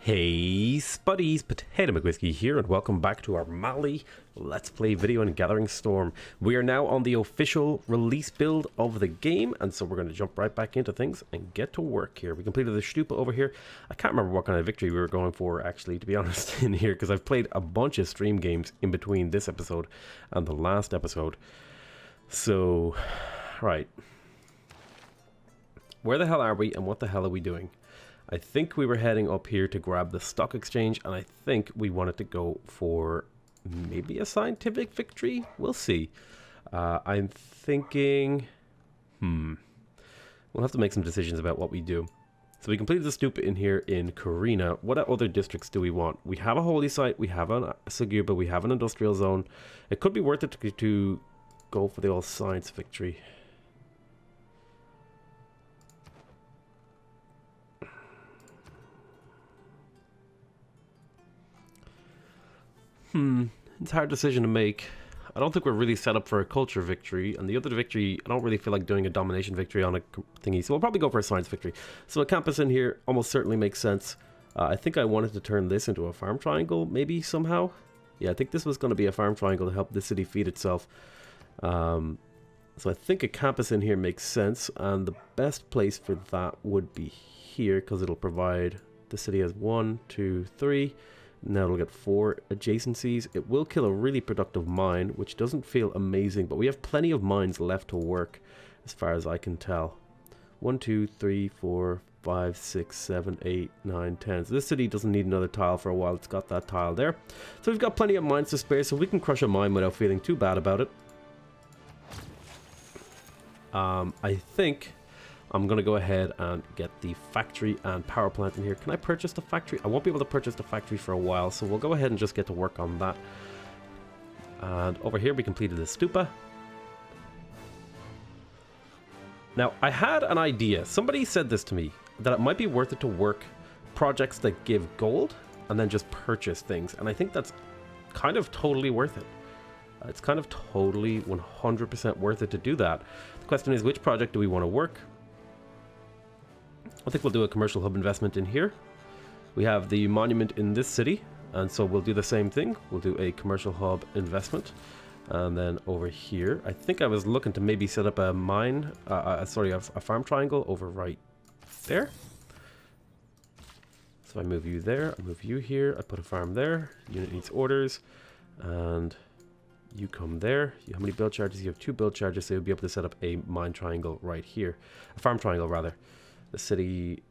Hey Spuddies, PotatoMcWhiskey here, and welcome back to our Mali Let's Play video in Gathering Storm. We are now on the official release build of the game, and so we're going to jump right back into things and get to work here. We completed the stupa over here. I can't remember what kind of victory we were going for, actually, to be honest, in here, because I've played a bunch of stream games in between this episode and the last episode. So, right. Where the hell are we, and what the hell are we doing? I think we were heading up here to grab the stock exchange, and I think we wanted to go for maybe a scientific victory. We'll see. I'm thinking, we'll have to make some decisions about what we do. So we completed the stupa in here in Karina. What other districts do we want? We have a holy site, we have a Saguba, we have an industrial zone. It could be worth it to go for the old science victory. It's a hard decision to make. I don't think we're really set up for a culture victory, and the other victory, I don't really feel like doing a domination victory on a thingy, so we'll probably go for a science victory. So a campus in here almost certainly makes sense. I think I wanted to turn this into a farm triangle, maybe somehow. Yeah, I think this was going to be a farm triangle to help the city feed itself. So I think a campus in here makes sense, and the best place for that would be here, because it'll provide, the city has 1, 2, 3. Now it'll get 4 adjacencies. It will kill a really productive mine, which doesn't feel amazing, but we have plenty of mines left to work, as far as I can tell. 1, 2, 3, 4, 5, 6, 7, 8, 9, 10. So this city doesn't need another tile for a while. It's got that tile there. So we've got plenty of mines to spare, so we can crush a mine without feeling too bad about it. I think I'm going to go ahead and get the factory and power plant in here. Can I purchase the factory? I won't be able to purchase the factory for a while, so we'll go ahead and just get to work on that. And over here we completed the stupa. Now, I had an idea. Somebody said this to me, that it might be worth it to work projects that give gold and then just purchase things. And I think that's kind of totally worth it. It's kind of totally 100% worth it to do that. The question is, which project do we want to work? I think we'll do a commercial hub investment in here. We have the monument in this city, and so we'll do the same thing. We'll do a commercial hub investment. And then over here, I think I was looking to maybe set up a mine, a farm triangle over right there. So I move you there, I move you here, I put a farm there, unit needs orders, and you come there. How many build charges? You have 2 build charges, so you'll be able to set up a mine triangle right here. A farm triangle, rather. The city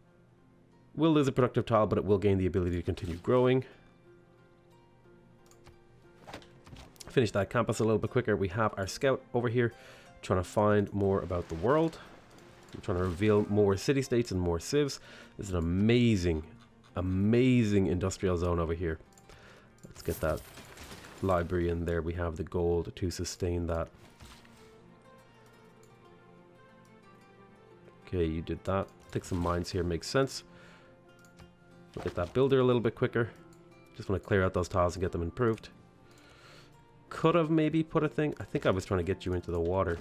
will lose a productive tile, but it will gain the ability to continue growing. Finish that campus a little bit quicker. We have our scout over here trying to find more about the world. We're trying to reveal more city-states and more civs. There's an amazing, amazing industrial zone over here. Let's get that library in there. We have the gold to sustain that. Okay, you did that. Take some mines here, makes sense. We'll get that builder a little bit quicker. Just want to clear out those tiles and get them improved. Could have maybe put a thing. I think I was trying to get you into the water.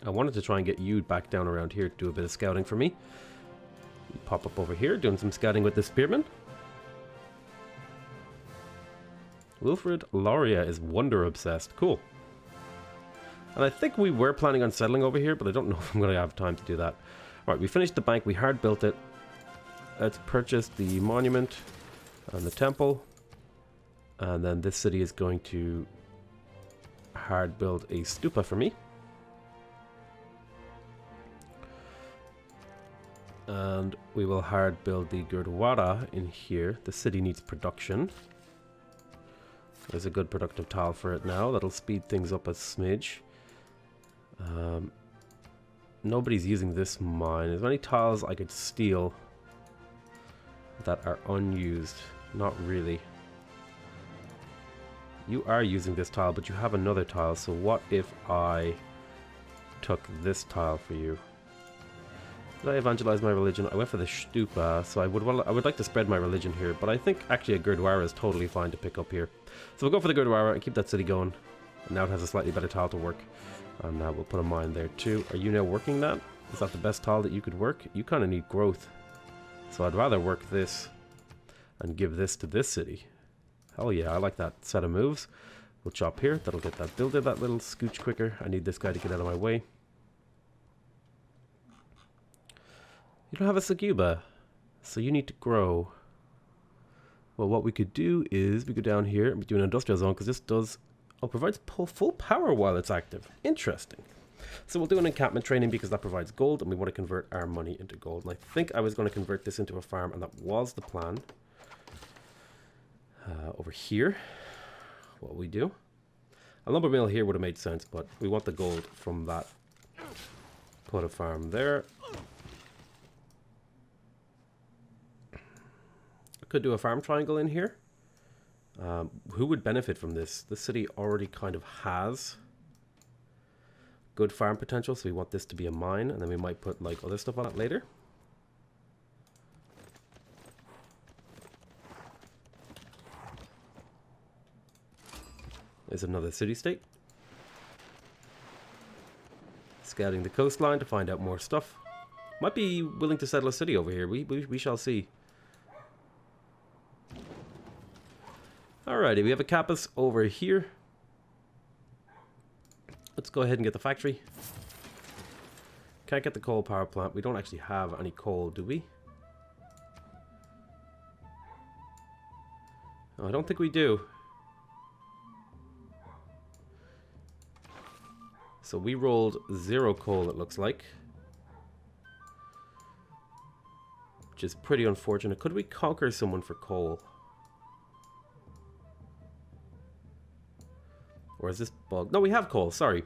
I wanted to try and get you back down around here to do a bit of scouting for me. You pop up over here, doing some scouting with the spearman. Wilfred Lauria is wonder obsessed. Cool. And I think we were planning on settling over here, but I don't know if I'm going to have time to do that. Alright, we finished the bank. We hard built it. Let's purchase the monument and the temple. And then this city is going to hard build a stupa for me. And we will hard build the Gurdwara in here. The city needs production. There's a good productive tile for it now. That'll speed things up a smidge. Nobody's using this mine. Is there any tiles I could steal that are unused? Not really. You are using this tile, but you have another tile. So what if I took this tile for you? Did I evangelize my religion? I went for the stupa, so I would like to spread my religion here, but I think actually a Gurdwara is totally fine to pick up here. So we'll go for the Gurdwara and keep that city going. And now it has a slightly better tile to work. And we'll put a mine there too. Are you now working that? Is that the best tile that you could work? You kind of need growth. So I'd rather work this and give this to this city. Hell yeah, I like that set of moves. We'll chop here. That'll get that builder that little scooch quicker. I need this guy to get out of my way. You don't have a Saguba, so you need to grow. Well, what we could do is we go down here and we do an industrial zone, because this does provides full power while it's active. Interesting. So we'll do an encampment training because that provides gold, and we want to convert our money into gold. And I think I was going to convert this into a farm, and that was the plan. Over here, what we do, a lumber mill here would have made sense, but we want the gold from that. Put a farm there. I could do a farm triangle in here. Who would benefit from this? This city already kind of has good farm potential, so we want this to be a mine, and then we might put like other stuff on it later. There's another city-state. Scouting the coastline to find out more stuff. Might be willing to settle a city over here. We shall see. Alrighty, we have a Kappas over here. Let's go ahead and get the factory. Can't get the coal power plant. We don't actually have any coal, do we? No, I don't think we do. So we rolled 0 coal, it looks like. Which is pretty unfortunate. Could we conquer someone for coal? Or is this bug? No, we have coal, sorry.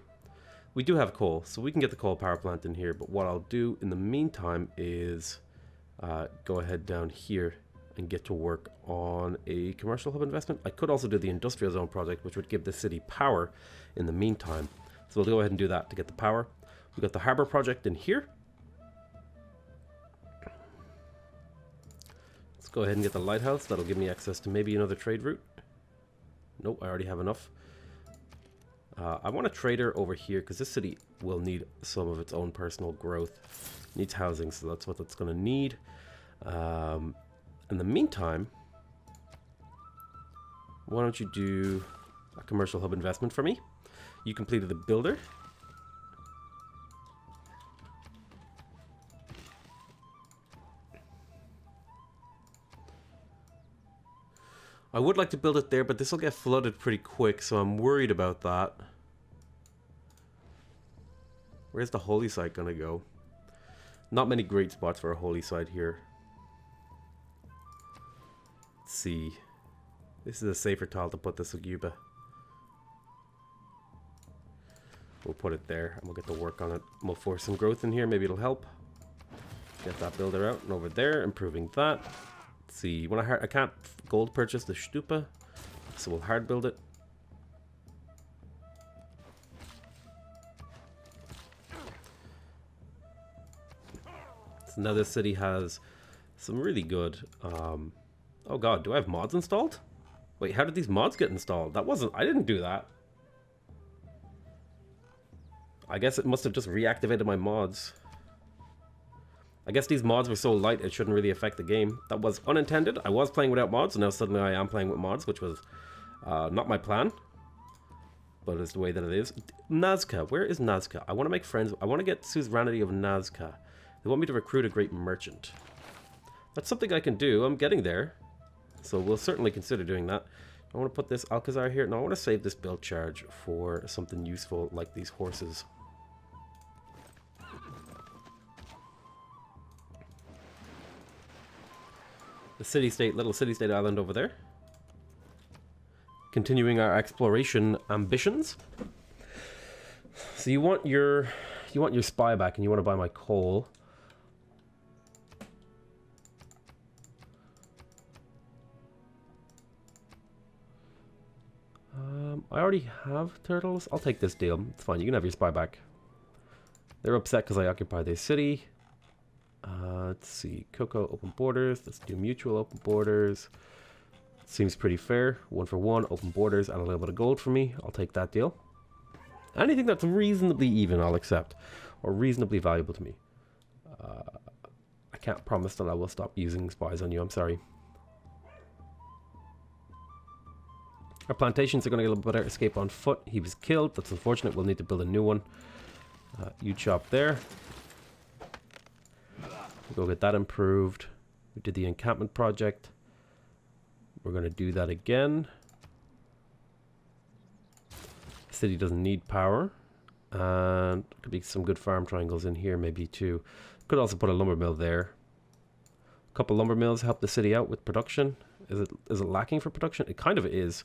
We do have coal, so we can get the coal power plant in here. But what I'll do in the meantime is go ahead down here and get to work on a commercial hub investment. I could also do the industrial zone project, which would give the city power in the meantime. So we'll go ahead and do that to get the power. We've got the harbor project in here. Let's go ahead and get the lighthouse. That'll give me access to maybe another trade route. Nope, I already have enough. I want a trader over here because this city will need some of its own personal growth. It needs housing, so that's what it's going to need. In the meantime, why don't you do a commercial hub investment for me? You completed the builder. I would like to build it there, but this will get flooded pretty quick, so I'm worried about that. Where's the holy site gonna go? Not many great spots for a holy site here. Let's see. This is a safer tile to put the Saguba. We'll put it there, and we'll get to work on it. We'll force some growth in here, maybe it'll help. Get that builder out and over there, improving that. Let's see, when I can't gold purchase the Stupa, so we'll hard build it. So now this city has some really good, oh god, do I have mods installed? Wait, how did these mods get installed? I didn't do that. I guess it must have just reactivated my mods. I guess these mods were so light it shouldn't really affect the game. That was unintended. I was playing without mods, and now suddenly I am playing with mods, which was not my plan. But it's the way that it is. Nazca. Where is Nazca? I want to make friends. I want to get suzerainty of Nazca. They want me to recruit a great merchant. That's something I can do. I'm getting there. So we'll certainly consider doing that. I want to put this Alcazar here. No, I want to save this build charge for something useful like these horses. The city-state, little city-state island over there. Continuing our exploration ambitions. So you want your spy back, and you want to buy my coal. I already have turtles. I'll take this deal. It's fine. You can have your spy back. They're upset because I occupy their city. Let's see. Cocoa, open borders. Let's do mutual open borders. Seems pretty fair. 1 for 1, open borders, and a little bit of gold for me. I'll take that deal. Anything that's reasonably even, I'll accept. Or reasonably valuable to me. I can't promise that I will stop using spies on you, I'm sorry. Our plantations are going to get a little better. Escape on foot. He was killed. That's unfortunate. We'll need to build a new one. You chop there. We'll go get that improved. We did the encampment project. We're going to do that again. The city doesn't need power. And could be some good farm triangles in here maybe too. Could also put a lumber mill there. A couple lumber mills help the city out with production. Is it lacking for production? It kind of is.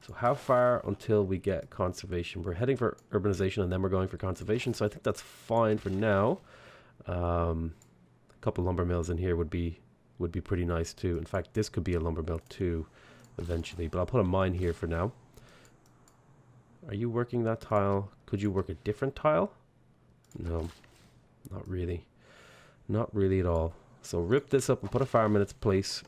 So how far until we get conservation? We're heading for urbanization and then we're going for conservation. So I think that's fine for now. A couple lumber mills in here would be pretty nice too. In fact, this could be a lumber mill too eventually. But I'll put a mine here for now. Are you working that tile? Could you work a different tile? No, not really. Not really at all. So rip this up and put a farm in its place.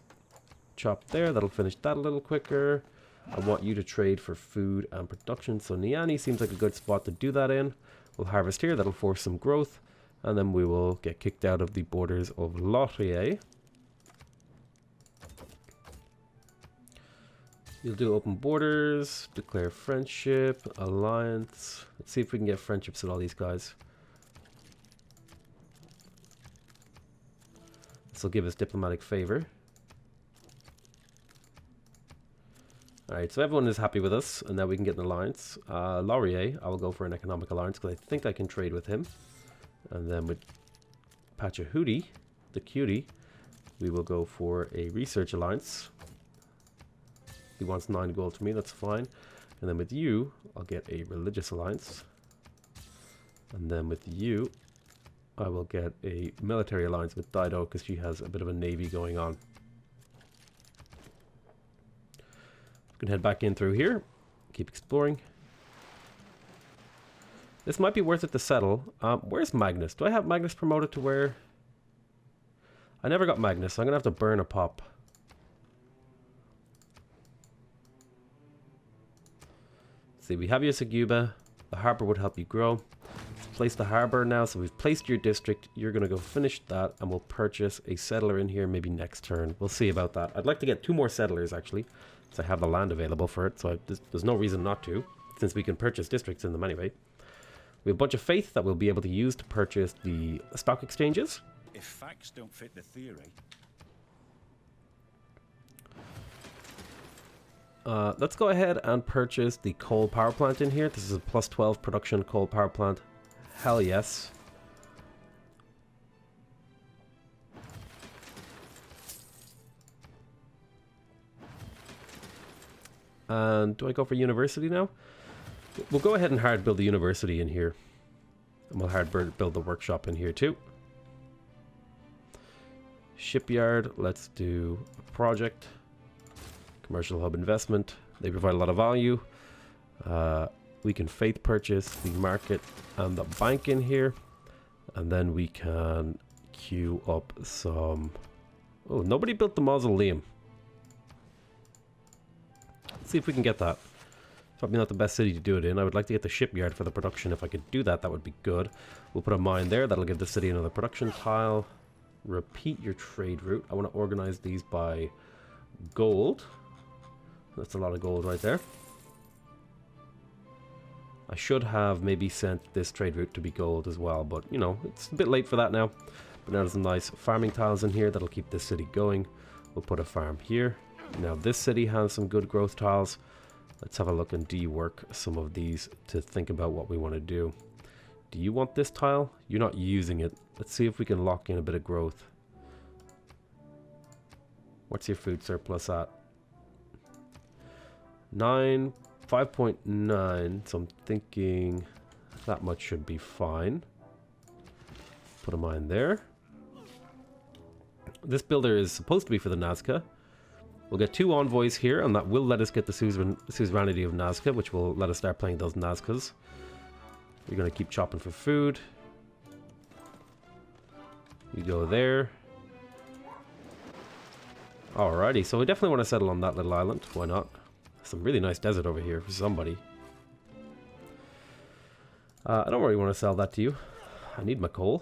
Chop there. That'll finish that a little quicker. I want you to trade for food and production. So Niani seems like a good spot to do that in. We'll harvest here. That'll force some growth. And then we will get kicked out of the borders of Laurier. You'll do open borders, declare friendship, alliance. Let's see if we can get friendships with all these guys. This will give us diplomatic favor. Alright, so everyone is happy with us, and now we can get an alliance. Laurier, I will go for an economic alliance because I think I can trade with him. And then with Pachahootie, the cutie, we will go for a research alliance. He wants 9 gold from me, that's fine. And then with you, I'll get a religious alliance. And then with you, I will get a military alliance with Dido because she has a bit of a navy going on. We can head back in through here, keep exploring. This might be worth it to settle. Where's Magnus? Do I have Magnus promoted to where? I never got Magnus, so I'm going to have to burn a pop. Let's see, we have you as Seguba. The harbour would help you grow. Let's place the harbour now. So we've placed your district. You're going to go finish that, and we'll purchase a settler in here maybe next turn. We'll see about that. I'd like to get 2 more settlers, actually, because I have the land available for it. So there's no reason not to, since we can purchase districts in them anyway. We have a bunch of faith that we'll be able to use to purchase the stock exchanges. If facts don't fit the theory. Let's go ahead and purchase the coal power plant in here. This is a plus 12 production coal power plant. Hell yes. And do I go for university now? We'll go ahead and hard build the university in here. And we'll hard build the workshop in here too. Shipyard, let's do a project. Commercial hub investment. They provide a lot of value. We can faith purchase the market and the bank in here. And then we can queue up some... Oh, nobody built the mausoleum. Let's see if we can get that. Probably not the best city to do it in. I would like to get the shipyard for the production. If I could do that, that would be good. We'll put a mine there. That'll give the city another production tile. Repeat your trade route. I want to organize these by gold. That's a lot of gold right there. I should have maybe sent this trade route to be gold as well, but you know, it's a bit late for that now. But now there's some nice farming tiles in here that'll keep this city going. We'll put a farm here. Now this city has some good growth tiles. Let's have a look and dework some of these to think about what we want to do. Do you want this tile? You're not using it. Let's see if we can lock in a bit of growth. What's your food surplus at? 5.9. So I'm thinking that much should be fine. Put a mine there. This builder is supposed to be for the Nazca. We'll get 2 envoys here, and that will let us get the suzerainty of Nazca, which will let us start playing those Nazcas. You're going to keep chopping for food. You go there. Alrighty, so we definitely want to settle on that little island. Why not? Some really nice desert over here for somebody. I don't really want to sell that to you. I need my coal.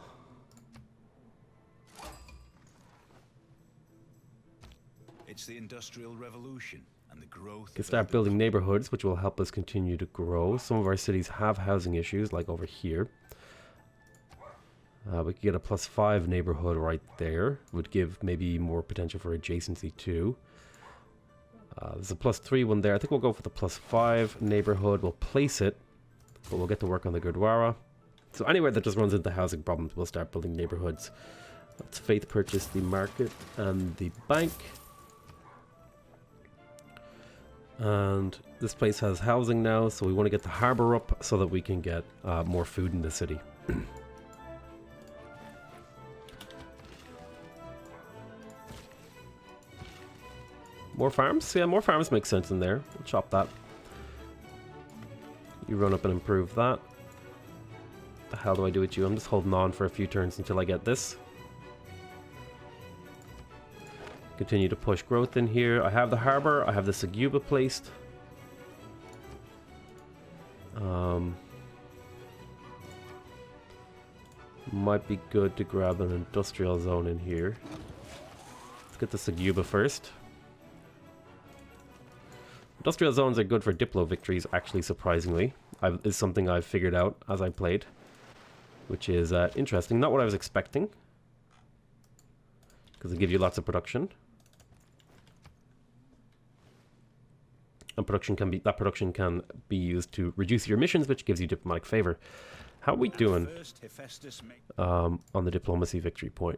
It's the Industrial Revolution and the growth. Can start building neighborhoods, which will help us continue to grow. Some of our cities have housing issues, like over here. We could get a +5 neighborhood right there. Would give maybe more potential for adjacency too. There's a +3 one there. I think we'll go for the +5 neighborhood. We'll place it, but we'll get to work on the Gurdwara. So anywhere that just runs into housing problems, we'll start building neighborhoods. Let's faith purchase the market and the bank. And this place has housing now, so we want to get the harbor up so that we can get more food in the city. More farms? Yeah, more farms make sense in there. We'll chop that. You run up and improve that. The hell do I do with you? I'm just holding on for a few turns until I get this. Continue to push growth in here. I have the harbor. I have the Seguba placed. Might be good to grab an industrial zone in here. Let's get the Seguba first. Industrial zones are good for Diplo victories, actually, surprisingly. Is something I've figured out as I played, which is interesting. Not what I was expecting, because they give you lots of production. And production can be used to reduce your emissions, which gives you diplomatic favor. How are we doing on the diplomacy victory point?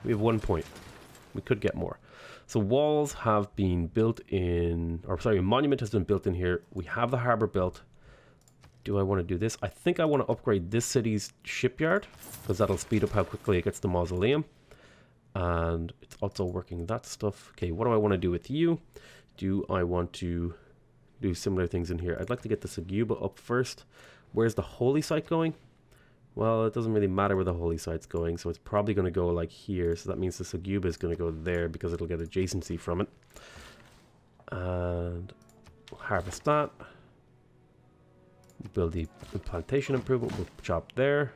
We have 1 point. We could get more. So walls have been built in, or sorry, a monument has been built in here. We have the harbor built. Do I want to do this? I think I want to upgrade this city's shipyard, because that'll speed up how quickly it gets the mausoleum. And it's also working that stuff. Okay, what do I want to do with you? Do I want to do similar things in here? I'd like to get the Seguba up first. Where's the holy site going? Well, it doesn't really matter where the holy site's going, so it's probably going to go like here. So that means the Seguba is going to go there because it'll get adjacency from it. And we'll harvest that. We'll build the plantation improvement. We'll chop there.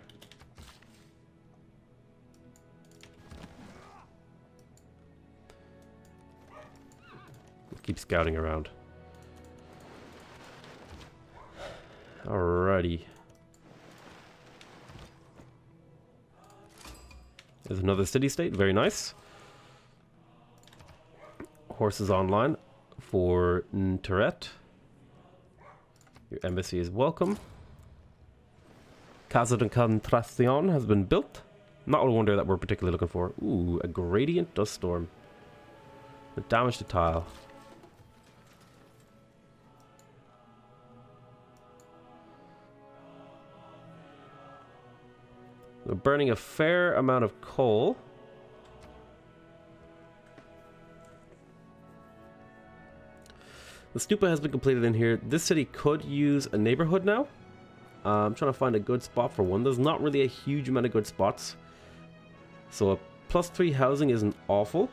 We'll keep scouting around. Alrighty. There's another city-state, very nice. Horses online for Ntaret. Your embassy is welcome. Casa de Contrastion has been built. Not a wonder that we're particularly looking for. Ooh, a gradient dust storm. The damage to tile. We're burning a fair amount of coal. The stupa has been completed in here. This city could use a neighborhood now. I'm trying to find a good spot for one. There's not really a huge amount of good spots. So a +3 housing isn't awful.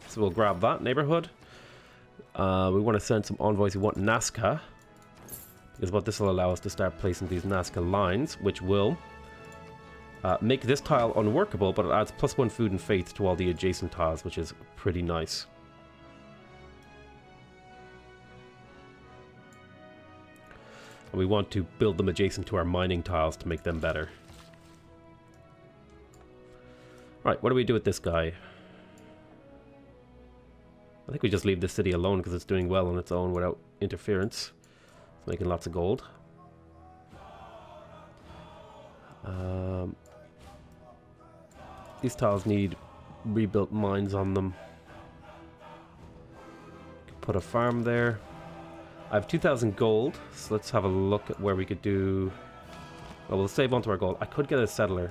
So we'll grab that neighborhood. We want to send some envoys who want Nazca. Because what this will allow us to start placing these Nazca lines, which will make this tile unworkable, but it adds +1 food and faith to all the adjacent tiles, which is pretty nice. And we want to build them adjacent to our mining tiles to make them better. Right, what do we do with this guy? I think we just leave this city alone because it's doing well on its own without interference. Making lots of gold. These tiles need rebuilt mines on them. Put a farm there. I have 2,000 gold, so let's have a look at where we could do... Well, we'll save onto our gold. I could get a settler.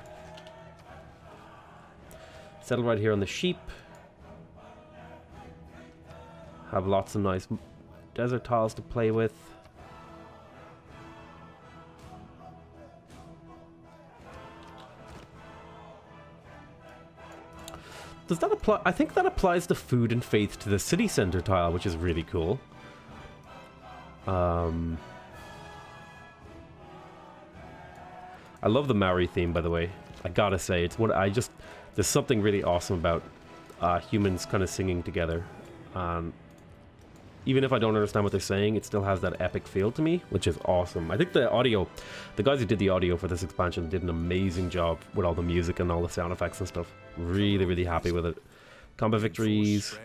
Settle right here on the sheep. Have lots of nice desert tiles to play with. Does that apply? I think that applies the food and faith to the city center tile, which is really cool. I love the Maori theme, by the way. I gotta say, it's what I just... There's something really awesome about humans kind of singing together. Even if I don't understand what they're saying, it still has that epic feel to me, which is awesome. I think the guys who did the audio for this expansion did an amazing job with all the music and all the sound effects and stuff. Really, really happy with it. Combat victories.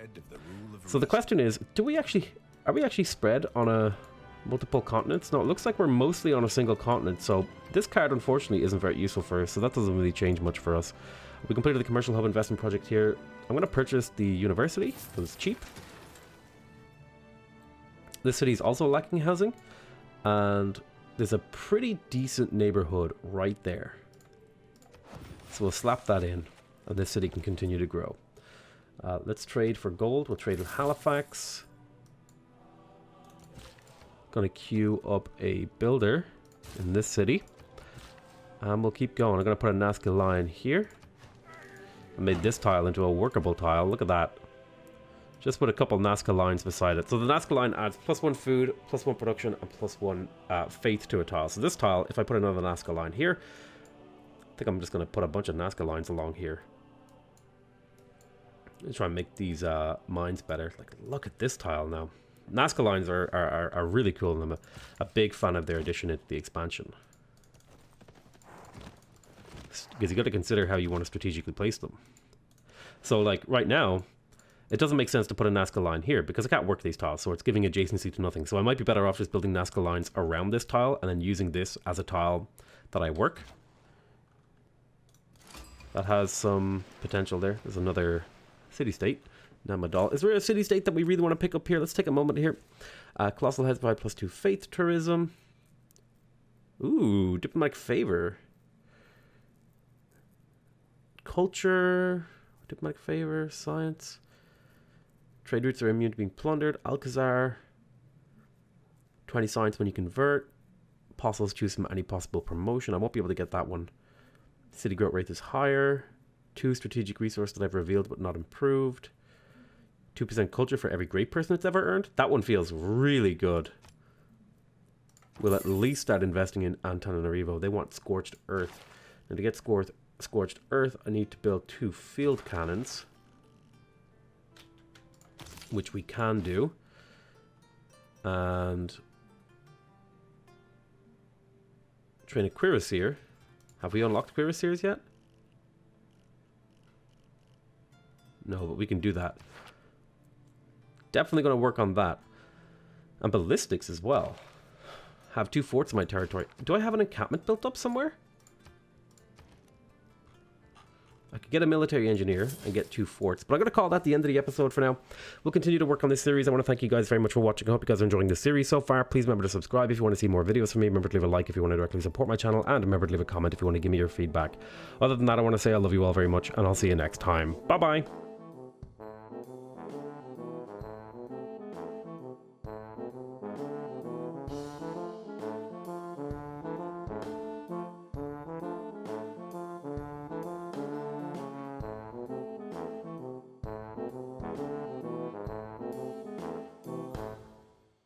So the question is, are we actually spread on multiple continents? No, it looks like we're mostly on a single continent, so this card unfortunately isn't very useful for us, so that doesn't really change much for us. We completed the commercial hub investment project here. I'm going to purchase the university, because it's cheap. This city is also lacking housing, and there's a pretty decent neighborhood right there. So we'll slap that in, and this city can continue to grow. Let's trade for gold. We'll trade with Halifax. Gonna queue up a builder in this city, and we'll keep going. I'm gonna put a Nazca line here. I made this tile into a workable tile. Look at that. Just put a couple Nazca lines beside it. So the Nazca line adds +1 food, +1 production, and +1 faith to a tile. So this tile, if I put another Nazca line here, I think I'm just going to put a bunch of Nazca lines along here. Let's try and make these mines better. Like, look at this tile now. Nazca lines are really cool, and I'm a big fan of their addition into the expansion. Because you got to consider how you want to strategically place them. So, like, right now, it doesn't make sense to put a Nazca line here because I can't work these tiles, so it's giving adjacency to nothing. So I might be better off just building Nazca lines around this tile and then using this as a tile that I work. That has some potential there. There's another city-state. Namadal. Is there a city-state that we really want to pick up here? Let's take a moment here. Colossal Heads provide +2 faith tourism. Ooh, diplomatic favor. Culture, diplomatic favor, science. Trade routes are immune to being plundered. Alcazar. 20 science when you convert. Apostles choose from any possible promotion. I won't be able to get that one. City growth rate is higher. 2 strategic resource that I've revealed but not improved. 2% culture for every great person it's ever earned. That one feels really good. We'll at least start investing in Antananarivo. They want Scorched Earth. And to get Scorched Earth, I need to build 2 field cannons. Which we can do. And train a Cuirassier. Have we unlocked Cuirassiers yet? No, but we can do that. Definitely going to work on that. And ballistics as well. Have 2 forts in my territory. Do I have an encampment built up somewhere? I could get a military engineer and get 2 forts, but I'm going to call that the end of the episode for now. We'll continue to work on this series. I want to thank you guys very much for watching. I hope you guys are enjoying this series so far. Please remember to subscribe if you want to see more videos from me. Remember to leave a like if you want to directly support my channel, and remember to leave a comment if you want to give me your feedback. Other than that, I want to say I love you all very much, and I'll see you next time. Bye-bye!